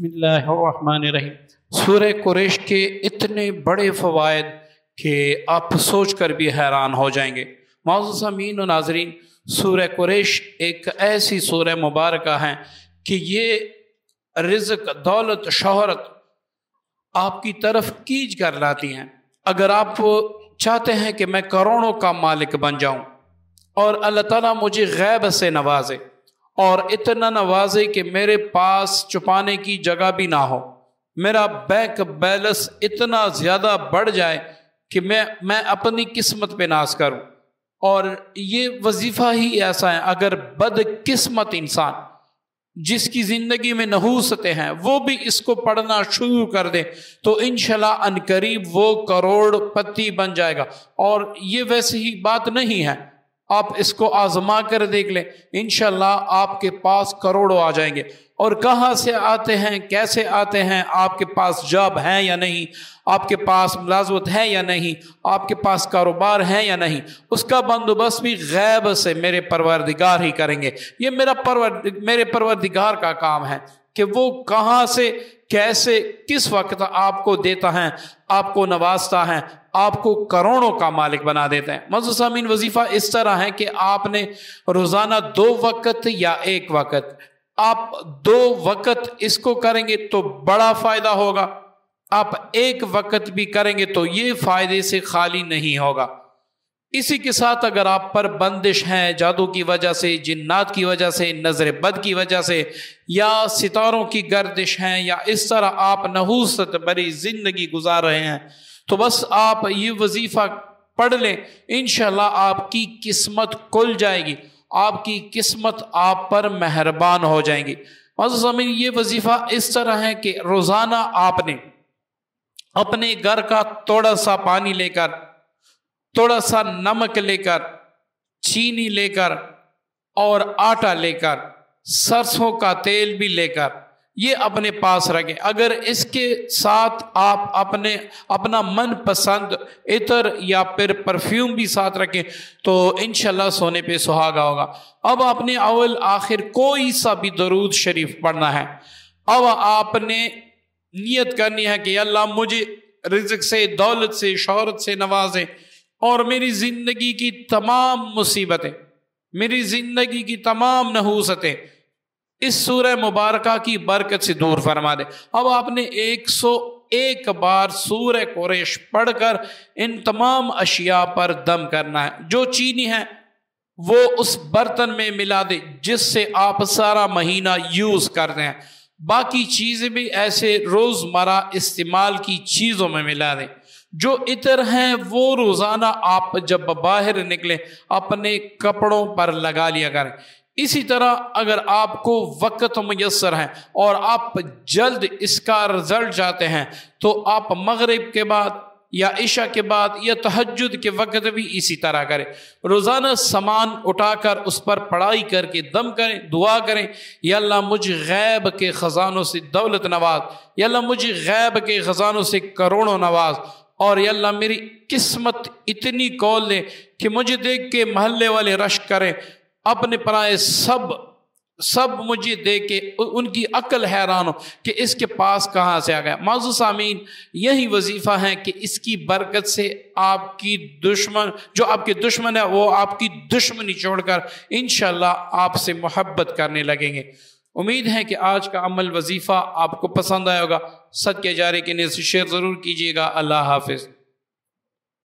बिस्मिल्लाहिर्रहमानिर्रहीम। सूरह कुरैश के इतने बड़े फ़वाइद कि आप सोच कर भी हैरान हो जाएंगे। मौजूद सामीन और नाज़रीन, सूरह कुरैश एक ऐसी सूरह मुबारक है कि ये रिज़्क, दौलत, शोहरत आपकी तरफ कीज कर लाती हैं। अगर आप चाहते हैं कि मैं करोड़ों का मालिक बन जाऊं और अल्लाह ताला मुझे गैब से नवाजे और इतना नवाजे कि मेरे पास छुपाने की जगह भी ना हो, मेरा बैंक बैलेंस इतना ज़्यादा बढ़ जाए कि मैं अपनी किस्मत पे नाज करूं। और ये वजीफ़ा ही ऐसा है, अगर बदकिस्मत इंसान जिसकी ज़िंदगी में नहूसतें हैं वो भी इसको पढ़ना शुरू कर दे तो इंशाल्लाह अनकरीब वो करोड़पति बन जाएगा। और ये वैसे ही बात नहीं है, आप इसको आजमा कर देख लें, इंशाल्लाह आपके पास करोड़ों आ जाएंगे। और कहाँ से आते हैं, कैसे आते हैं, आपके पास जॉब है या नहीं, आपके पास मुलाजमत है या नहीं, आपके पास कारोबार है या नहीं, उसका बंदोबस्त भी गैब से मेरे परवरदिगार ही करेंगे। ये मेरे परवरदिगार का काम है कि वो कहाँ से, कैसे, किस वक्त आपको देता है, आपको नवाजता है, आपको करोड़ों का मालिक बना देता है। मौजूद सामीन, वजीफा इस तरह है कि आपने रोजाना 2 वक्त या 1 वक्त, आप 2 वक्त इसको करेंगे तो बड़ा फायदा होगा, आप 1 वक्त भी करेंगे तो ये फायदे से खाली नहीं होगा। इसी के साथ अगर आप पर बंदिश है जादू की वजह से, जिन्नात की वजह से, नजर बद की वजह से, या सितारों की गर्दिश है, या इस तरह आप नहूसत भरी जिंदगी गुजार रहे हैं, तो बस आप ये वजीफा पढ़ लें, इंशाल्लाह आपकी किस्मत खुल जाएगी, आपकी किस्मत आप पर मेहरबान हो जाएगी। मौजूद ये वजीफा इस तरह है कि रोजाना आपने अपने घर का थोड़ा सा पानी लेकर, थोड़ा सा नमक लेकर, चीनी लेकर और आटा लेकर, सरसों का तेल भी लेकर ये अपने पास रखें। अगर इसके साथ आप अपना मनपसंद इत्र या फिर परफ्यूम भी साथ रखें तो इंशाल्लाह सोने पे सुहागा होगा। अब आपने अव्वल आखिर कोई सा भी दरूद शरीफ पढ़ना है। अब आपने नियत करनी है कि अल्लाह मुझे रिज़्क से, दौलत से, शोहरत से नवाजे और मेरी जिंदगी की तमाम मुसीबतें, मेरी जिंदगी की तमाम नहूसतें इस सूरह मुबारका की बरकत से दूर फरमा दे। अब आपने 101 बार सूरह कुरैश पढ़कर इन तमाम अशिया पर दम करना है। जो चीनी है वो उस बर्तन में मिला दे जिससे आप सारा महीना यूज करते हैं, बाकी चीजें भी ऐसे रोजमर्रा इस्तेमाल की चीजों में मिला दें। जो इत्र हैं वो रोजाना आप जब बाहर निकले अपने कपड़ों पर लगा लिया करें। इसी तरह अगर आपको वक्त मुयस्सर है और आप जल्द इसका रिजल्ट चाहते हैं तो आप मगरिब के बाद या इशा के बाद या तहज्जुद के वक्त भी इसी तरह करें। रोजाना सामान उठाकर उस पर पढ़ाई करके दम करें, दुआ करें, या अल्लाह मुझे गैब के खजानों से दौलत नवाज, या अल्लाह मुझे गैब के खजानों से करोड़ों नवाज, और या अल्लाह मेरी किस्मत इतनी खोल दे कि मुझे देख के महल्ले वाले रश करें, अपने पराए सब मुझे देख के उनकी अक्ल हैरान हो कि इसके पास कहाँ से आ गया। मौजूद सामीन, यही वजीफा है कि इसकी बरकत से आपकी दुश्मन, जो आपके दुश्मन है वो आपकी दुश्मनी छोड़कर इंशाल्लाह आपसे मोहब्बत करने लगेंगे। उम्मीद है कि आज का अमल वजीफा आपको पसंद आया होगा। सदके जारी के लिए शेयर जरूर कीजिएगा। अल्लाह हाफिज।